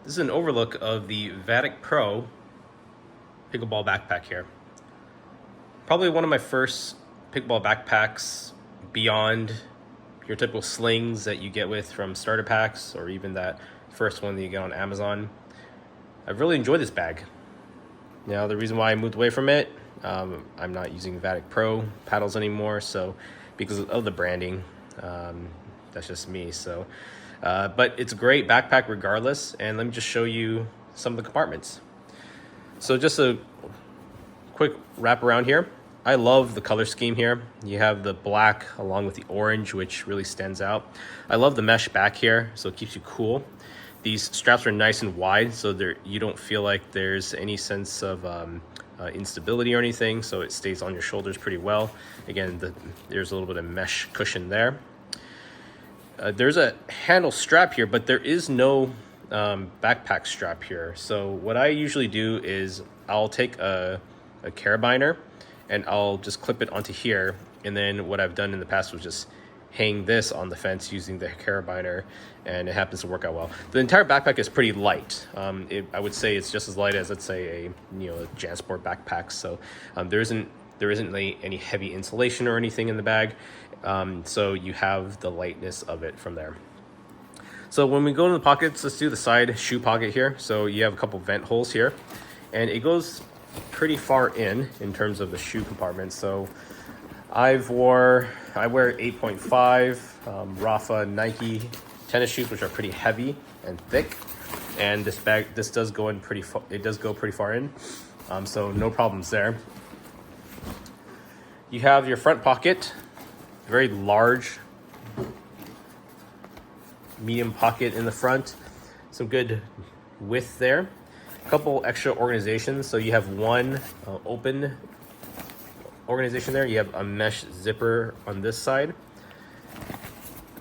This is an overlook of the Vatic Pro pickleball backpack here. Probably one of my first pickleball backpacks beyond your typical slings that you get with from starter packs, or even that first one that you get on Amazon. I've really enjoyed this bag. Now, the reason why I moved away from it, I'm not using Vatic Pro paddles anymore, so because of the branding, that's just me. So, but it's a great backpack regardless, and let me just show you some of the compartments. So just a quick wrap around here. I love the color scheme here. You have the black along with the orange, which really stands out. I love the mesh back here, so it keeps you cool. These straps are nice and wide, so you don't feel like there's any sense of instability or anything, so it stays on your shoulders pretty well. Again, there's a little bit of mesh cushion there. There's a handle strap here, but there is no backpack strap here. So what I usually do is I'll take a carabiner and I'll just clip it onto here. And then what I've done in the past was just hang this on the fence using the carabiner, and it happens to work out well. The entire backpack is pretty light. I would say it's just as light as, let's say, a JanSport backpack. So there isn't any heavy insulation or anything in the bag. So you have the lightness of it from there. So when we go into the pockets, let's do the side shoe pocket here. So you have a couple vent holes here, and it goes pretty far in terms of the shoe compartment. So I wear 8.5 Rafa Nike tennis shoes, which are pretty heavy and thick, and this does go in pretty far. It does go pretty far in, so no problems there. You have your front pocket, very large, medium pocket in the front, some good width there. A couple extra organizations, so you have one open organization there. You have a mesh zipper on this side,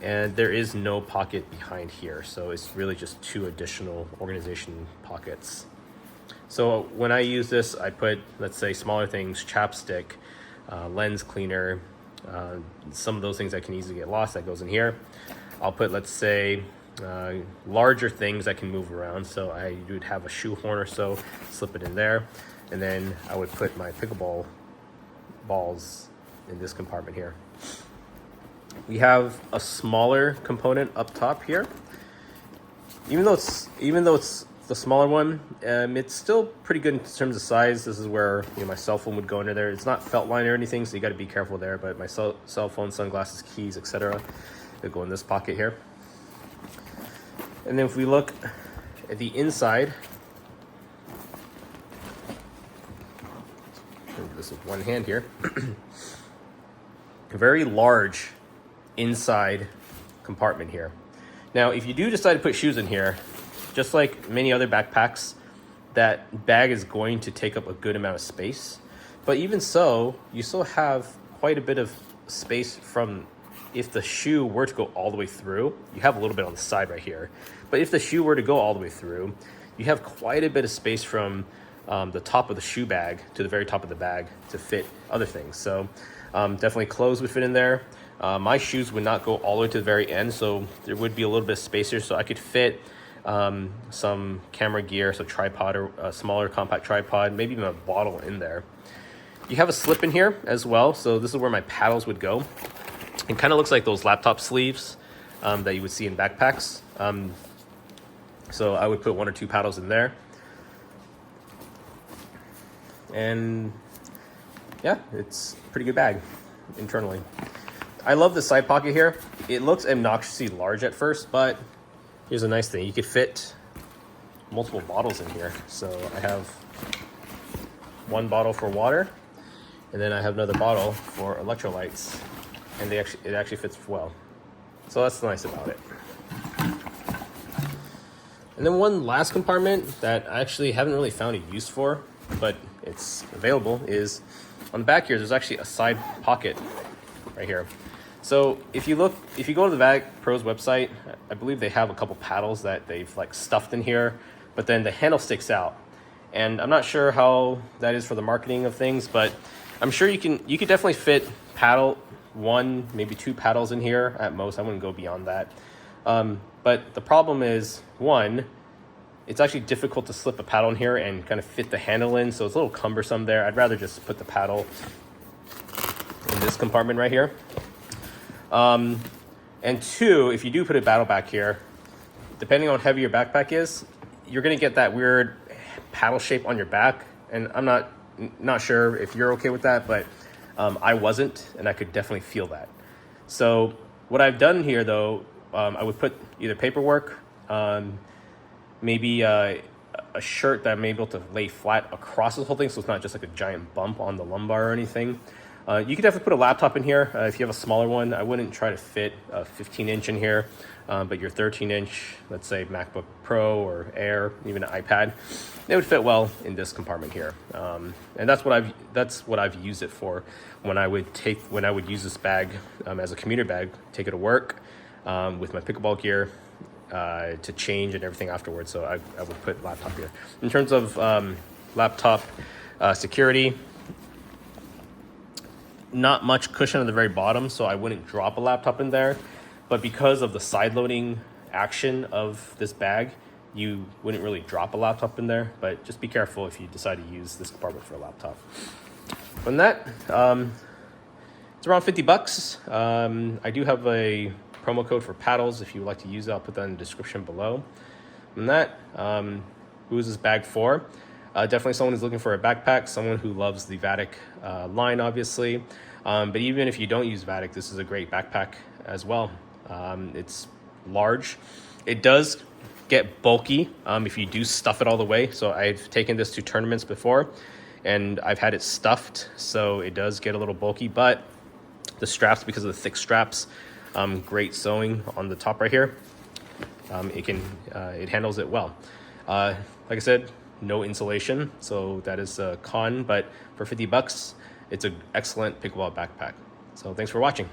and there is no pocket behind here, so it's really just two additional organization pockets. So when I use this, I put, let's say, smaller things, chapstick, lens cleaner, some of those things that can easily get lost, that goes in here. I'll put, let's say, larger things that can move around, so I would have a shoehorn or so, slip it in there, and then I would put my pickleball balls in this compartment here. We have a smaller component up top here. Even though it's the smaller one, it's still pretty good in terms of size. This is where my cell phone would go under there. It's not felt line or anything, so you got to be careful there. But my cell phone, sunglasses, keys, etc., they go in this pocket here. And then if we look at the inside, do this with one hand here. A very large inside compartment here. Now, if you do decide to put shoes in here, just like many other backpacks, that bag is going to take up a good amount of space. But even so, you still have quite a bit of space from, if the shoe were to go all the way through, you have a little bit on the side right here. But if the shoe were to go all the way through, you have quite a bit of space from the top of the shoe bag to the very top of the bag to fit other things. So definitely clothes would fit in there. My shoes would not go all the way to the very end, so there would be a little bit of space here, so I could fit some camera gear, so tripod, or a smaller compact tripod, maybe even a bottle in there. You have a slip in here as well, so this is where my paddles would go. It kind of looks like those laptop sleeves that you would see in backpacks. So I would put one or two paddles in there. And yeah, it's a pretty good bag internally. I love the side pocket here. It looks obnoxiously large at first, but here's a nice thing. You could fit multiple bottles in here. So I have one bottle for water, and then I have another bottle for electrolytes, and it actually fits well. So that's nice about it. And then one last compartment that I actually haven't really found a use for, but it's available, is on the back here. There's actually a side pocket right here. So if you go to the Vatic Pro's website, I believe they have a couple paddles that they've stuffed in here, but then the handle sticks out. And I'm not sure how that is for the marketing of things, but I'm sure you could definitely fit paddle one, maybe two paddles in here at most. I wouldn't go beyond that. But the problem is, one, it's actually difficult to slip a paddle in here and kind of fit the handle in, so it's a little cumbersome there. I'd rather just put the paddle in this compartment right here. And two, if you do put a paddle back here, depending on how heavy your backpack is, you're gonna get that weird paddle shape on your back. And I'm not sure if you're okay with that, but I wasn't, and I could definitely feel that. So what I've done here though, I would put either paperwork, maybe a shirt that I'm able to lay flat across the whole thing, so it's not just like a giant bump on the lumbar or anything. You could definitely put a laptop in here. If you have a smaller one, I wouldn't try to fit a 15-inch in here, but your 13-inch, let's say MacBook Pro or Air, even an iPad, they would fit well in this compartment here. And that's what I've used it for when I would use this bag as a commuter bag, take it to work with my pickleball gear to change and everything afterwards. So I would put laptop here. In terms of laptop security, not much cushion at the very bottom, so I wouldn't drop a laptop in there. But because of the side loading action of this bag, you wouldn't really drop a laptop in there, but just be careful if you decide to use this compartment for a laptop. From that, it's around 50 bucks. I do have a promo code for paddles. If you would like to use it, I'll put that in the description below. From that, who is this bag for? Definitely someone who's looking for a backpack, someone who loves the Vatic line, obviously. But even if you don't use Vatic, this is a great backpack as well. It's large. It does get bulky if you do stuff it all the way. So I've taken this to tournaments before, and I've had it stuffed, so it does get a little bulky. But the straps, because of the thick straps, great sewing on the top right here. It handles it well. Like I said, no insulation, so that is a con, but for 50 bucks, it's an excellent pickleball backpack. So thanks for watching.